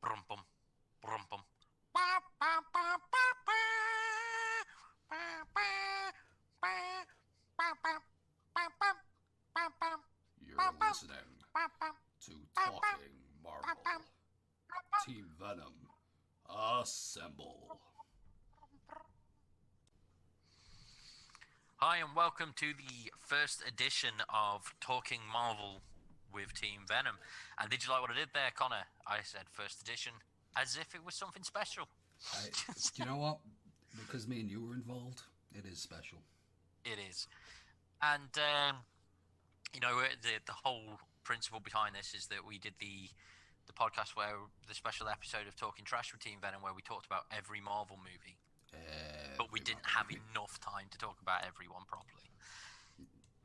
Brum bum, brum bum. You're listening to Talking Marvel. Team Venom, assemble. Hi and welcome to the first edition of Talking Marvel with Team Venom. And did you like what I did there, Connor? I said first edition as if it was something special. Do you know what? Because me and you were involved, it is special. It is. And, the whole principle behind this is that we did the podcast where the special episode of Talking Trash with Team Venom where we talked about every Marvel movie. But we didn't have enough time to talk about everyone properly.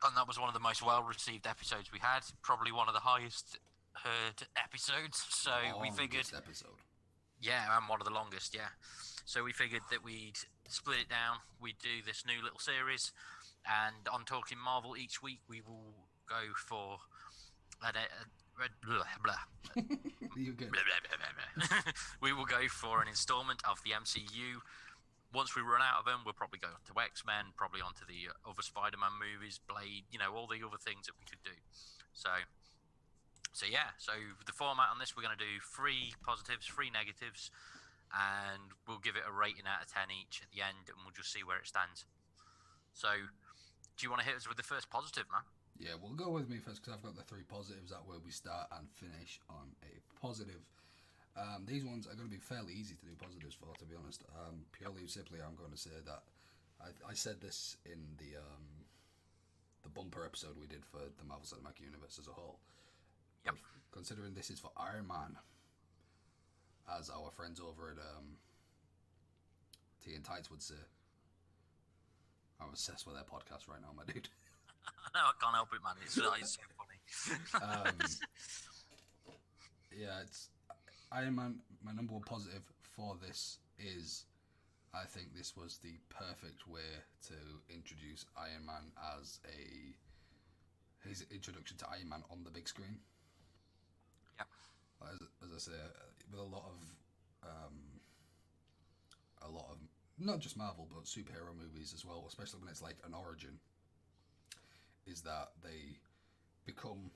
And that was one of the most well-received episodes we had. Probably one of the highest heard episodes. So we figured... episode. Yeah, and one of the longest, yeah. So we figured that we'd split it down. We'd do this new little series. And on Talking Marvel, each week we will go for... You good? We will go for an installment of the MCU. Once we run out of them, we'll probably go to X-Men, probably onto the other Spider-Man movies, Blade, all the other things that we could do. So the format on this, we're going to do 3 positives, 3 negatives, and we'll give it a rating out of 10 each at the end, and we'll just see where it stands. So, do you want to hit us with the first positive, man? Yeah, we'll go with me first because I've got the 3 positives. That way we start and finish on a positive. These ones are going to be fairly easy to do positives for, to be honest. Purely and simply, I'm going to say that I said this in the bumper episode we did for the Marvel Cinematic Universe as a whole. Yep. Considering this is for Iron Man, as our friends over at Tea and Tights would say. I'm obsessed with their podcast right now, my dude. No, I can't help it, man. It's so funny. Yeah, it's Iron Man. My number 1 positive for this is I think this was the perfect way to introduce Iron Man as his introduction to Iron Man on the big screen. Yeah. As I say, with a lot of not just Marvel but superhero movies as well, especially when it's like an origin, is that they become,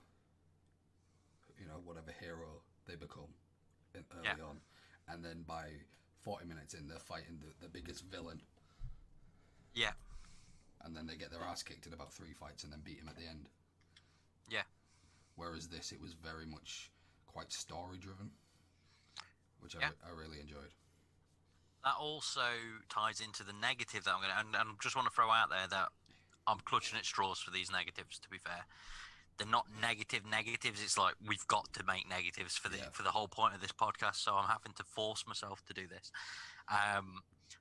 whatever hero they become early on, and then by 40 minutes in, they're fighting the biggest villain. Yeah. And then they get their ass kicked in about 3 fights and then beat him at the end. Yeah. Whereas this, it was very much quite story-driven, which I really enjoyed. That also ties into the negative that I'm going to... And I just want to throw out there that I'm clutching at straws for these negatives, to be fair. They're not negatives. It's like we've got to make negatives for the whole point of this podcast, so I'm having to force myself to do this.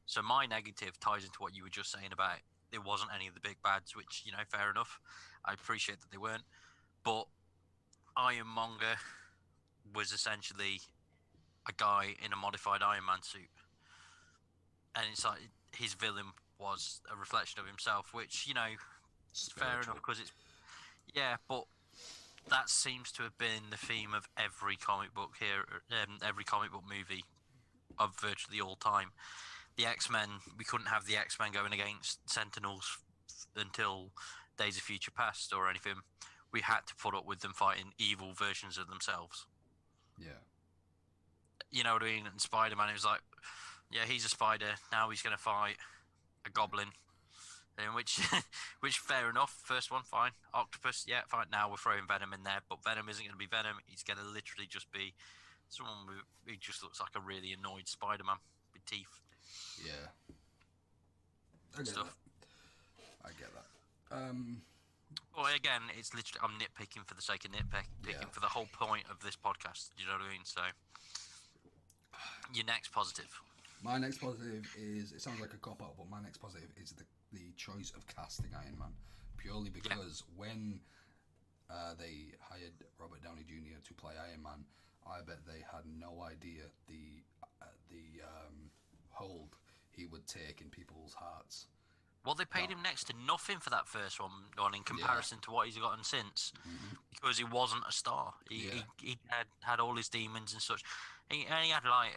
So my negative ties into what you were just saying about there wasn't any of the big bads, which, fair enough. I appreciate that they weren't. But Ironmonger was essentially a guy in a modified Iron Man suit. And it's like his villain was a reflection of himself, which, is fair enough because it's... Yeah, but that seems to have been the theme of every comic book here, every comic book movie of virtually all time. The X-Men, we couldn't have the X-Men going against Sentinels until Days of Future Past or anything. We had to put up with them fighting evil versions of themselves. Yeah. You know what I mean? And Spider-Man, it was like, yeah, he's a spider. Now he's going to fight a goblin. Which fair enough. First one, fine. Octopus, yeah, fine. Now we're throwing Venom in there, but Venom isn't going to be Venom. He's going to literally just be someone who just looks like a really annoyed Spider-Man with teeth. Yeah. I get that. Well, again, it's literally I'm nitpicking for the sake of nitpicking for the whole point of this podcast. Do you know what I mean? So, your next positive. My next positive is, it sounds like a cop-out, but my next positive is the choice of casting Iron Man. Purely because when they hired Robert Downey Jr. to play Iron Man, I bet they had no idea the hold he would take in people's hearts Well, they paid him next to nothing for that first one in comparison to what he's gotten since, because he wasn't a star. He had all his demons and such. He had like,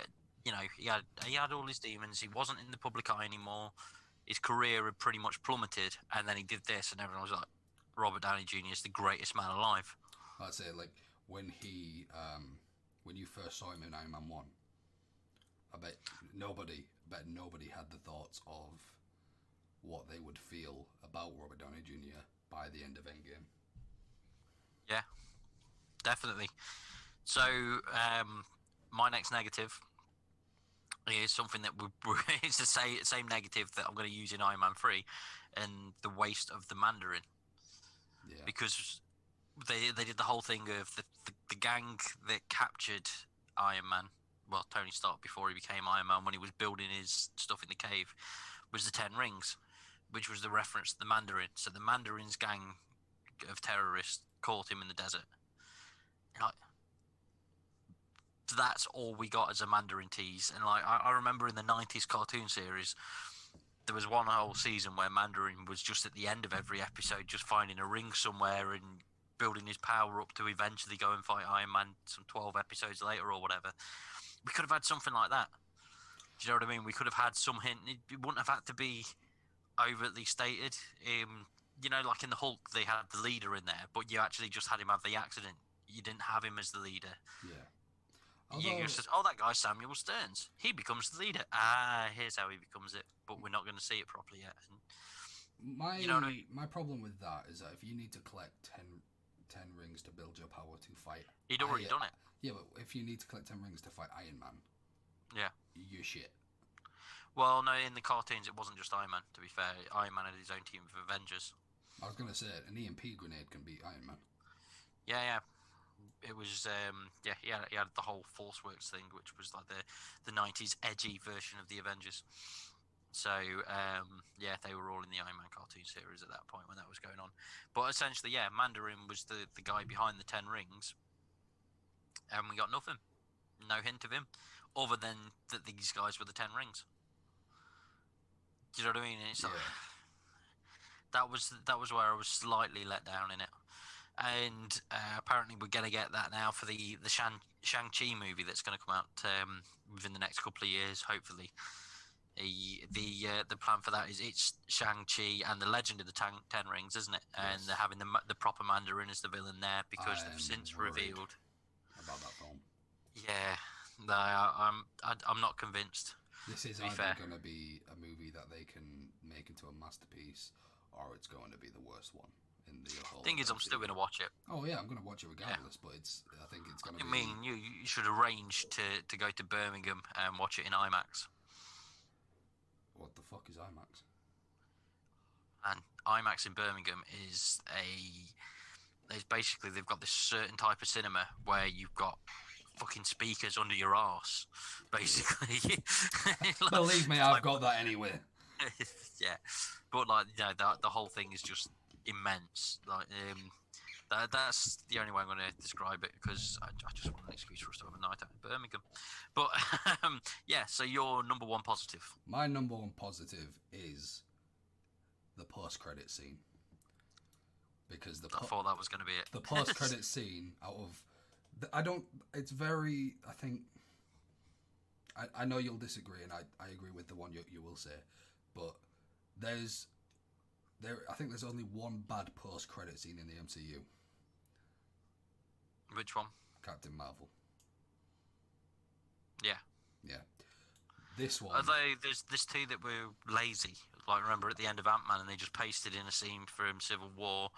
he had all his demons. He wasn't in the public eye anymore. His career had pretty much plummeted, and then he did this, and everyone was like, Robert Downey Jr. is the greatest man alive. I'd say like when you first saw him in Iron Man 1, I bet nobody had the thoughts of what they would feel about Robert Downey Jr. by the end of Endgame. Yeah, definitely. So, my next negative is something that it's the same negative that I'm going to use in Iron Man 3, and the waste of the Mandarin. Yeah. Because they did the whole thing of the gang that captured Iron Man, well, Tony Stark before he became Iron Man, when he was building his stuff in the cave, was the Ten Rings, which was the reference to the Mandarin. So the Mandarin's gang of terrorists caught him in the desert. Like, that's all we got as a Mandarin tease. And like, I remember in the 90s cartoon series, there was one whole season where Mandarin was just at the end of every episode, just finding a ring somewhere and building his power up to eventually go and fight Iron Man some 12 episodes later or whatever. We could have had something like that. Do you know what I mean? We could have had some hint. It wouldn't have had to be overtly stated. Like in the Hulk, they had the leader in there, but you actually just had him have the accident. You didn't have him as the leader. Yeah. You just said, that guy's Samuel Stearns. He becomes the leader. Here's how he becomes it, but we're not going to see it properly yet. And, my problem with that is that if you need to collect 10 rings to build your power to fight, he'd already done it. Yeah, but if you need to collect 10 rings to fight Iron Man, you're shit. Well, no, in the cartoons it wasn't just Iron Man, to be fair. Iron Man had his own team of Avengers. I was going to say, an EMP grenade can beat Iron Man. Yeah. It was, he had the whole Force Works thing, which was like the 90s edgy version of the Avengers. So, they were all in the Iron Man cartoon series at that point when that was going on. But essentially, Mandarin was the guy behind the 10 rings. And we got nothing. No hint of him, other than that these guys were the 10 rings. Do you know what I mean? It's like, that was where I was slightly let down in it. And apparently we're going to get that now for the Shang-Chi movie that's going to come out within the next couple of years, hopefully. The plan for that is it's Shang-Chi and the Legend of the Ten Rings, isn't it? Yes. And they're having the proper Mandarin as the villain there because they've since revealed about that film. Yeah, no, I'm not convinced. This is either going to be a movie that they can make into a masterpiece, or it's going to be the worst one. Thing is, I'm still going to watch it. Oh yeah, I'm going to watch it regardless. Yeah. But I think it's going to be. I mean, you should arrange to go to Birmingham and watch it in IMAX. What the fuck is IMAX? And IMAX in Birmingham is basically they've got this certain type of cinema where you've got fucking speakers under your arse, basically. Believe me, I've got that anywhere. Yeah, but the whole thing is just immense. That's the only way I'm going to describe it, because I just want an excuse for us to have a night out in Birmingham. But so your number one positive. My number one positive is the post-credit scene, because I thought that was going to be it. The post-credit scene it's very, I think, I know you'll disagree, and I agree with the one you will say, but I think there's only one bad post-credit scene in the MCU. Which one? Captain Marvel. Yeah. This one. There's two that were lazy. Like, remember at the end of Ant-Man, and they just pasted in a scene from Civil War.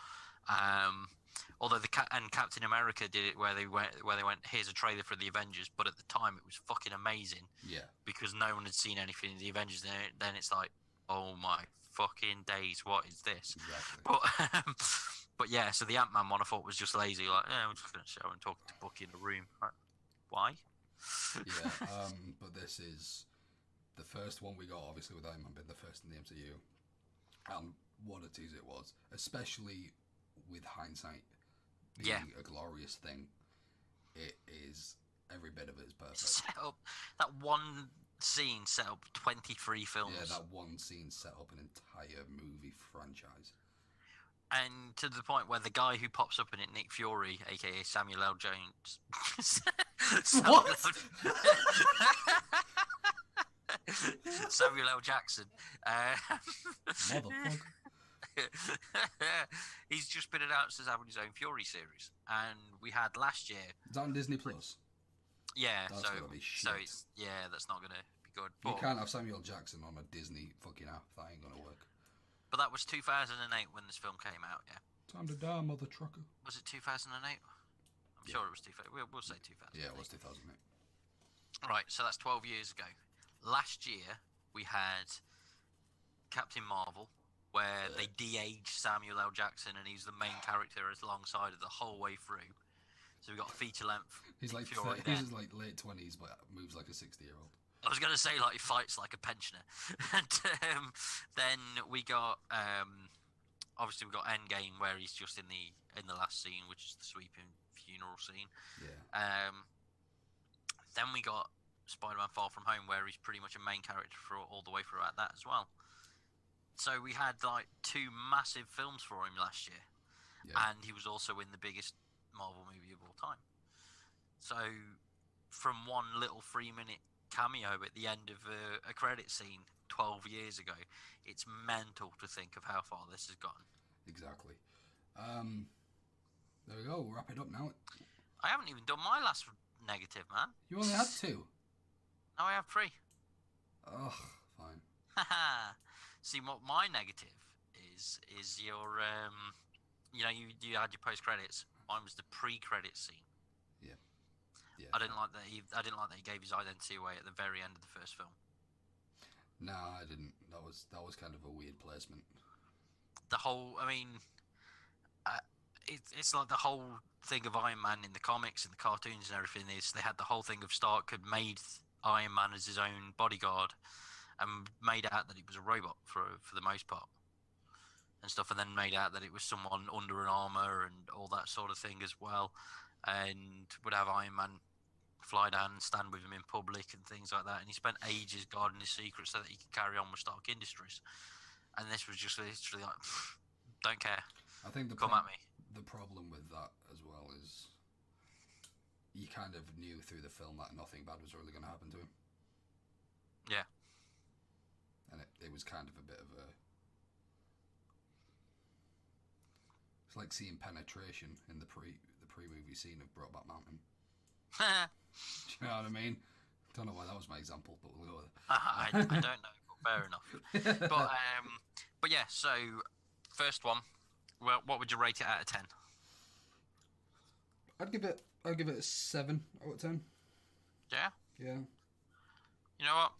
Although Captain America did it where they went, here's a trailer for the Avengers, but at the time it was fucking amazing. Yeah. Because no one had seen anything in the Avengers. Then it's like, oh my fucking days, what is this? Exactly. But yeah, so the Ant-Man one I thought was just lazy. Like, we're just going to show and talk to Bucky in a room. Right. Why? Yeah, but this is the first one we got, obviously, with Iron Man being the first in the MCU. And what a tease it was, especially with hindsight being a glorious thing. It is, every bit of it is perfect. Set up that one scene set up 23 films. Yeah, that one scene set up an entire movie franchise. And to the point where the guy who pops up in it, Nick Fury, aka Samuel L. Jones. What? Samuel L. Jackson. Motherfucker. He's just been announced as having his own Fury series, and we had last year. Is that on Disney Plus? Yeah, That's gonna be shit. so it's that's not gonna be good. You But, can't have Samuel Jackson on a Disney fucking app. That ain't gonna work. but that was 2008 when this film came out. Yeah, Time to die, mother trucker. was it 2008? I'm sure it was 2000. We'll say 2000. Yeah, it was 2008. Right, so that's 12 years ago. Last year we had Captain Marvel, where they de-aged Samuel L. Jackson, and he's the main character alongside of the whole way through. So we got feature length. He's like Fury he's like late 20s, but moves like a 60-year-old. I was gonna say like he fights like a pensioner, and then we got obviously we got Endgame, where he's just in the last scene, which is the sweeping funeral scene. Yeah. Then we got Spider-Man: Far From Home, where he's pretty much a main character for all the way throughout that as well. So we had like 2 massive films for him last year, and he was also in the biggest Marvel movie of all time. So from one little 3-minute cameo at the end of a credit scene 12 years ago, it's mental to think of how far this has gone. Exactly. There we go. We'll wrap it up now. I haven't even done my last negative, man. You only had 2. Now I have 3. Ugh, fine. Haha. See, what my negative is your you had your post credits. Mine was the pre-credit scene. Yeah. I didn't like that he gave his identity away at the very end of the first film. No, I didn't. That was kind of a weird placement. The whole, I mean, it's like the whole thing of Iron Man in the comics and the cartoons and everything is they had the whole thing of Stark had made Iron Man as his own bodyguard and made out that he was a robot for the most part and stuff, and then made out that it was someone under an armor and all that sort of thing as well, and would have Iron Man fly down and stand with him in public and things like that, and he spent ages guarding his secret so that he could carry on with Stark Industries, and this was just literally like, don't care. I think Come at me. The problem with that as well is you kind of knew through the film that nothing bad was really going to happen to him. Yeah. And it was kind of a bit of a... It's like seeing penetration in the pre-movie scene of Brokeback Mountain. Do you know what I mean? Don't know why that was my example, but we'll go with it. I don't know, but fair enough. But yeah, so first one, well, what would you rate it out of 10? I'd give it a 7 out of 10. Yeah? Yeah. You know what?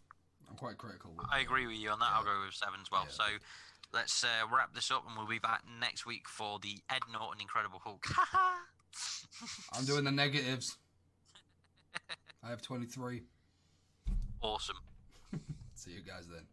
I'm quite critical. I agree with you on that. Yeah. I'll go with 7 as well. Yeah. So let's wrap this up, and we'll be back next week for the Ed Norton Incredible Hulk. I'm doing the negatives. I have 23. Awesome. See you guys then.